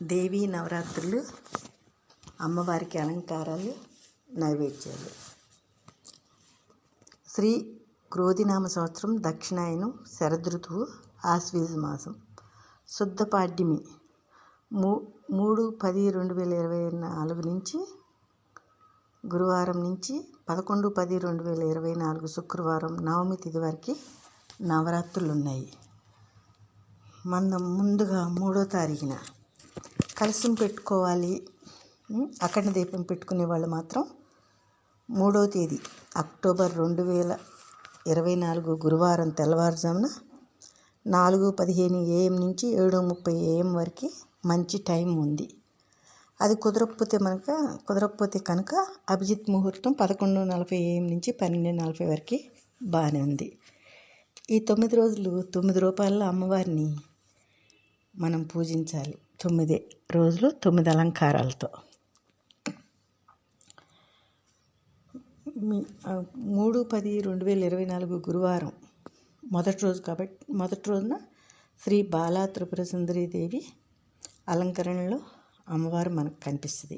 దేవీ నవరాత్రులు, అమ్మవారికి అలంకారాలు, నైవేద్యాలు. శ్రీ క్రోధినామ సంవత్సరం, దక్షిణాయనం, శరదృతువు, ఆశ్వీజ మాసం, శుద్ధ పాడ్యమి 3/10/2024 నుంచి గురువారం నుంచి 11/10/2024 శుక్రవారం నవమి తిథి వరకు నవరాత్రులు ఉన్నాయి. మనం ముందుగా 3వ తారీఖున కలశం పెట్టుకోవాలి. అఖండ దీపం పెట్టుకునే వాళ్ళు మాత్రం 3వ తేదీ అక్టోబర్ 2024 గురువారం తెల్లవారుజామున 4:15 AM నుంచి 7:30 AM వరకు మంచి టైం ఉంది. అది కుదరకపోతే కనుక అభిజిత్ ముహూర్తం 11:40 AM నుంచి 12:40 వరకు బాగానే ఉంది. ఈ 9 రోజులు 9 రూపాయల అమ్మవారిని మనం పూజించాలి. 9 రోజులు 9 అలంకారాలతో. 3/10/2024 గురువారం మొదటి రోజు కాబట్టి మొదటి రోజున శ్రీ బాలా త్రిపుర సుందరీదేవి అలంకరణలో అమ్మవారు మనకు కనిపిస్తుంది.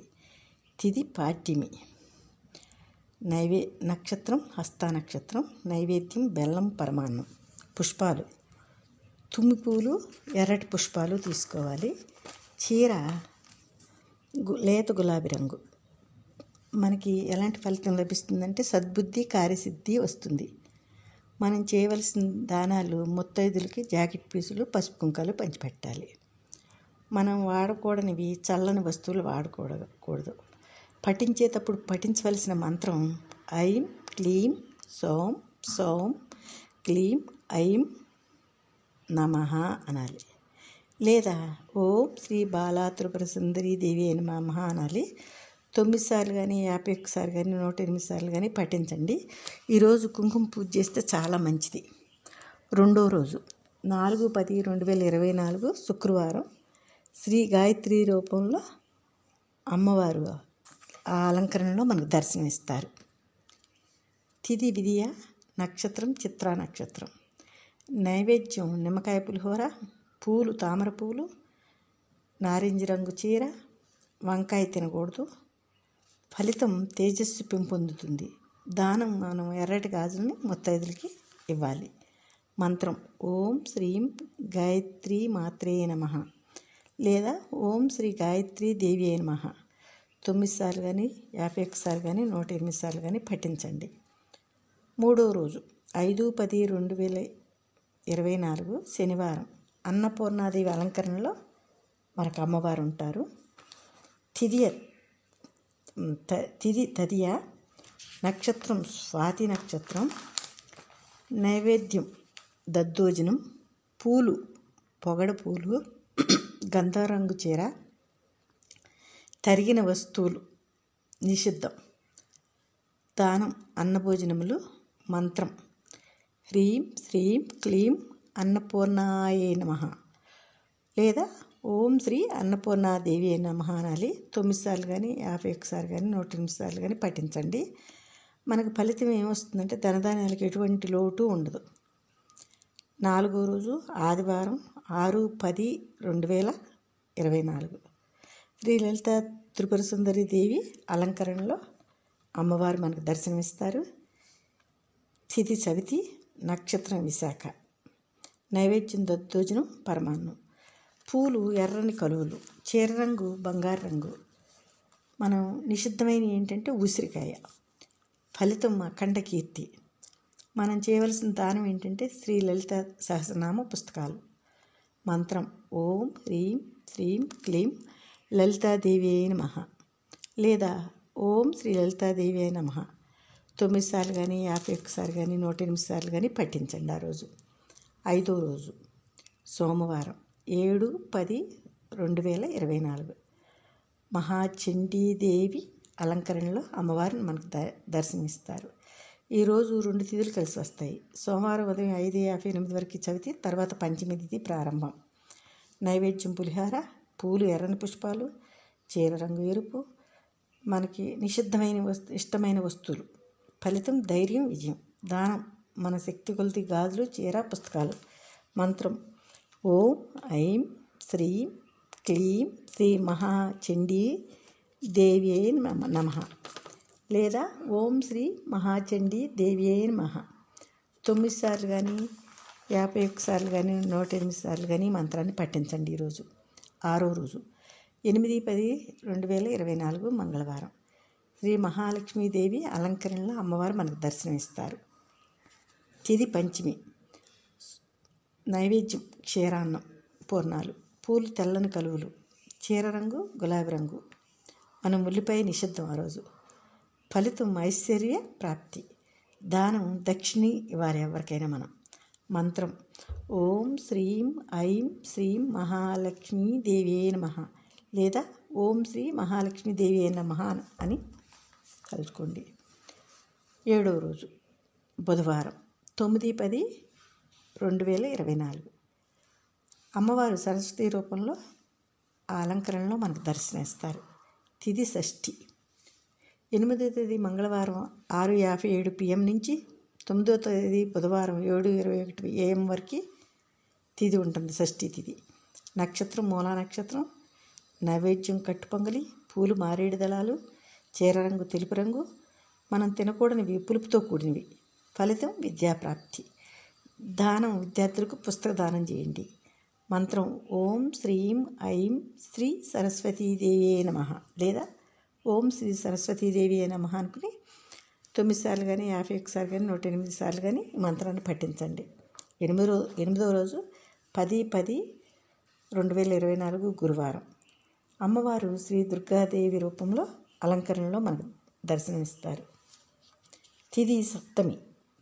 తిథి పాడ్యమి. నక్షత్రం హస్త నక్షత్రం. నైవేద్యం బెల్లం పరమాన్నం. పుష్పాలు తుమ్మి పూలు, ఎర్రటి పుష్పాలు తీసుకోవాలి. చీర లేత గులాబీ రంగు. మనకి ఎలాంటి ఫలితం లభిస్తుందంటే సద్బుద్ధి, కార్యసిద్ధి వస్తుంది. మనం చేయవలసిన దానాలు ముత్తైదులకి జాకెట్ పీసులు, పసుపు కుంకాలు పంచిపెట్టాలి. మనం వాడకూడనివి చల్లని వస్తువులు వాడకూడదు. పఠించేటప్పుడు పఠించవలసిన మంత్రం ఐం క్లీం సౌం సౌం క్లీం ఐం నమః అనాలి. లేదా ఓం శ్రీ బాలా త్రిపుర సుందరీదేవి నమః అనాలి. 9 సార్లు కానీ 51 సార్లు కానీ 108 సార్లు కానీ పఠించండి. ఈరోజు కుంకుమ పూజ చేస్తే చాలా మంచిది. 2వ రోజు 4/10/2024 శుక్రవారం శ్రీ గాయత్రి రూపంలో అమ్మవారు ఆ అలంకరణలో మనకు దర్శనమిస్తారు. తిథి విధియ. నక్షత్రం చిత్రా నక్షత్రం. నైవేద్యం నిమ్మకాయ పులిహోర, పూలు తామర పూలు, నారింజ రంగు చీర, వంకాయ తినకూడదు. ఫలితం తేజస్సు పెంపొందుతుంది. దానం మనం ఎర్రటి గాజుల్ని ముత్తైదులకి ఇవ్వాలి. మంత్రం ఓం శ్రీం గాయత్రీ మాత్రే నమః లేదా ఓం శ్రీ గాయత్రీ దేవి నమః 9 సార్లు కానీ 51 సార్లు కానీ 108 సార్లు కానీ పఠించండి. 3వ రోజు 5/10/2024 శనివారం అన్నపూర్ణాదేవి అలంకరణలో మనకు అమ్మవారు ఉంటారు. తిథి తదియ. నక్షత్రం స్వాతి నక్షత్రం. నైవేద్యం దద్దోజనం. పూలు పొగడ పూలు, గంధం రంగు చీర. తరిగిన వస్తువులు నిషిద్ధం. దానం అన్నభోజనములు. మంత్రం హ్రీం శ్రీం క్లీం అన్నపూర్ణాయే నమః లేదా ఓం శ్రీ అన్నపూర్ణాదేవి నమః అనాలి. 9 సార్లు కానీ 51 సార్లు కానీ 108 సార్లు కానీ పఠించండి. మనకు ఫలితం ఏమొస్తుందంటే ధనధాన్యాలకు ఎటువంటి లోటు ఉండదు. 4వ రోజు ఆదివారం 6/10/2024 శ్రీ లలిత త్రిపుర సుందరి దేవి అలంకరణలో అమ్మవారు మనకు దర్శనమిస్తారు. తిథి చవితి. నక్షత్రం విశాఖ. నైవేద్యం దద్దోజనం పరమాన్నం. పూలు ఎర్రని కలువలు. చీర రంగు బంగారు రంగు. మనం నిషిద్ధమైన ఏంటంటే ఉసిరికాయ. ఫలితం అఖండ కీర్తి. మనం చేయవలసిన దానం ఏంటంటే శ్రీ లలిత సహస్రనామ పుస్తకాలు. మంత్రం ఓం హ్రీం శ్రీం క్లీం లలితాదేవి నమః లేదా ఓం శ్రీ లలితాదేవి నమః 9 సార్లు కానీ 51 సార్లు కానీ 108 సార్లు కానీ పఠించండి. ఆ రోజు 5వ రోజు సోమవారం 7/10/2024 మహాచండీదేవి అలంకరణలో అమ్మవారిని మనకు దర్శనమిస్తారు. ఈరోజు 2 తిథులు కలిసి వస్తాయి. సోమవారం ఉదయం 5:58 వరకు చవితి, తర్వాత పంచమి తిథి ప్రారంభం. నైవేద్యం పులిహార, పూలు ఎర్రని పుష్పాలు, చీర రంగు ఎరుపు. మనకి నిషిద్ధమైన ఇష్టమైన వస్తువులు. ఫలితం ధైర్యం, విజయం. దానం మన శక్తి కొలది గాజులు, చీర, పుస్తకాలు. మంత్రం ఓం ఐం శ్రీం క్లీం శ్రీ మహాచండీ దేవ్యై నమః లేదా ఓం శ్రీ మహాచండీ దేవ్యై నమః 9 సార్లు కానీ 51 సార్లు కానీ 108 సార్లు కానీ మంత్రాన్ని పఠించండి. ఈరోజు 6వ రోజు 8/10/2024 మంగళవారం. శ్రీ మహాలక్ష్మీదేవి అలంకరణలో అమ్మవారు మనకు దర్శనమిస్తారు. తిది పంచమి. నైవేద్యం క్షీరాన్నం, పూర్ణాలు, పూలు తెల్లని కలువులు, చీర రంగు గులాబీ రంగు. మనం ఉల్లిపాయ నిషిద్ధం ఆ రోజు. ఫలితం ఐశ్వర్య ప్రాప్తి. దానం దక్షిణి ఇవ్వాలి ఎవరికైనా. మనం మంత్రం ఓం శ్రీం ఐం శ్రీం మహాలక్ష్మీదేవ్యై నమః లేదా ఓం శ్రీ మహాలక్ష్మీదేవ్యై నమః అని కలుసుకోండి. 7వ రోజు బుధవారం 9/10/2024. అమ్మవారు సరస్వతి రూపంలో ఆ అలంకరణలో మనకు దర్శనమిస్తారు. తిది షష్ఠి. 8వ తేదీ మంగళవారం 6:57 PM నుంచి 9వ తేదీ బుధవారం 7:21 AM వరకు తిది ఉంటుంది, షష్ఠి తిది. నక్షత్రం మూలా నక్షత్రం. నైవేద్యం కట్టు పొంగలి, పూలు మారేడు దళాలు, చీర రంగు తెలుపు రంగు. మనం తినకూడనివి పులుపుతో కూడినవి. ఫలితం విద్యాప్రాప్తి. దానం విద్యార్థులకు పుస్తక దానం చేయండి. మంత్రం ఓం శ్రీం ఐం శ్రీ సరస్వతీదేవ్యై నమః లేదా ఓం శ్రీ సరస్వతీదేవ్యై నమః అనుకుని 9 సార్లు కానీ 51 సార్లు కానీ 108 సార్లు కానీ ఈ మంత్రాన్ని పఠించండి. 8వ రోజు 10/10/2024 గురువారం. అమ్మవారు శ్రీ దుర్గాదేవి రూపంలో అలంకరణలో మనకు దర్శనమిస్తారు. తిది సప్తమి.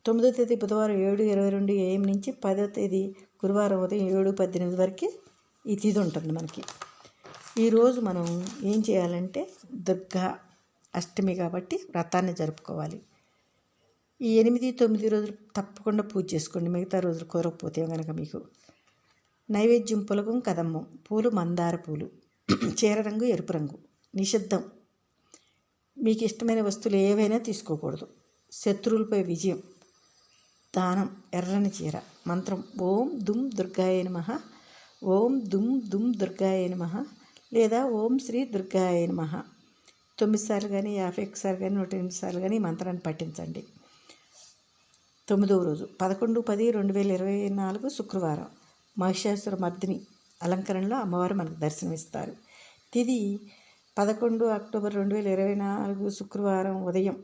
9వ తేదీ బుధవారం 7:22 AM నుంచి 10వ తేదీ గురువారం ఉదయం 7:18 వరకు ఈ తిది ఉంటుంది మనకి. ఈరోజు మనం ఏం చేయాలంటే దుర్గా అష్టమి కాబట్టి వ్రతాన్ని జరుపుకోవాలి. ఈ 8-9 రోజులు తప్పకుండా పూజ చేసుకోండి. మిగతా రోజులు కోరకపోతే కనుక మీకు నైవేద్యం పులగం కదమ్మం, పూలు మందార పూలు, చీర రంగు ఎరుపు రంగు. నిషిద్ధం. మీకు ఇష్టమైన వస్తువులు ఏవైనా తీసుకోకూడదు. శత్రువులపై విజయం. దానం ఎర్రని చీర. మంత్రం ఓం దుమ్ దుర్గాయ నమః, ఓం దుమ్ దుమ్ దుర్గాయ నమః లేదా ఓం శ్రీ దుర్గాయ నమః. 9 సార్లు కానీ 51 సార్లు కానీ 108 సార్లు కానీ మంత్రాన్ని పఠించండి. 9వ రోజు 11/10/2024 శుక్రవారం. మహిషాసుర మర్దిని అలంకరణలో అమ్మవారు మనకు దర్శనమిస్తారు. తిది 11 అక్టోబర్ 2024 శుక్రవారం ఉదయం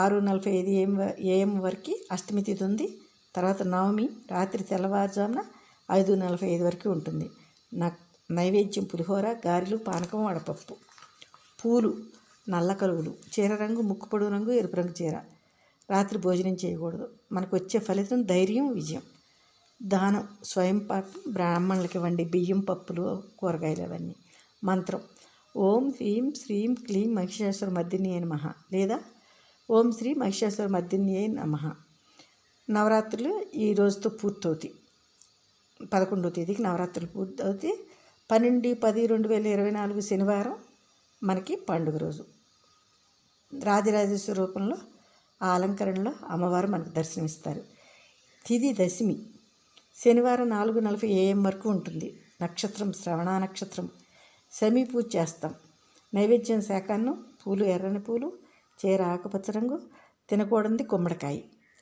6:45 AM వరకు అష్టమి తిథి ఉంది. తర్వాత నవమి రాత్రి తెల్లవారుజామున 5:45 వరకు ఉంటుంది. నైవేద్యం పులిహోర, గారెలు, పానకం, వడపప్పు. పూలు నల్ల కలువులు, చీర రంగు ముక్కు పొడుగు రంగు ఎరుపు రంగు చీర. రాత్రి భోజనం చేయకూడదు. మనకు వచ్చే ఫలితం ధైర్యం, విజయం. దానం స్వయం పాకం బ్రాహ్మణులకి ఇవ్వండి. బియ్యం, పప్పులు, కూరగాయలు అవన్నీ. మంత్రం ఓం హ్రీం శ్రీం క్లీం మహిషాసుర మర్దిన్యై నమః లేదా ఓం శ్రీ మహిషాసుర మర్దిన్యై నమః. నవరాత్రులు ఈ రోజుతో పూర్తవుతాయి. 11వ తేదీకి నవరాత్రులు పూర్తవుతాయి. 12/10/2024 శనివారం మనకి పండుగ రోజు. రాజరాజేశ్వర రూపంలో ఆ అలంకరణలో అమ్మవారు మనకు దర్శనమిస్తారు. తిది దశమి. శనివారం 4:40 AM వరకు ఉంటుంది. నక్షత్రం శ్రవణ నక్షత్రం. శమీ పూజ చేస్తాం. నైవేద్యం శాకాన్నం, పూలు ఎర్రని పూలు, చీర ఆకుపచ్చ రంగు, తినకూడనిది గుమ్మడికాయ.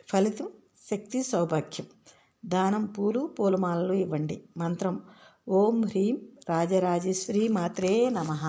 ఫలితం శక్తి, సౌభాగ్యం. దానం పూలు, పూలమాలలు ఇవ్వండి. మంత్రం ఓం హ్రీం రాజరాజేశ్వరి మాత్రే నమః.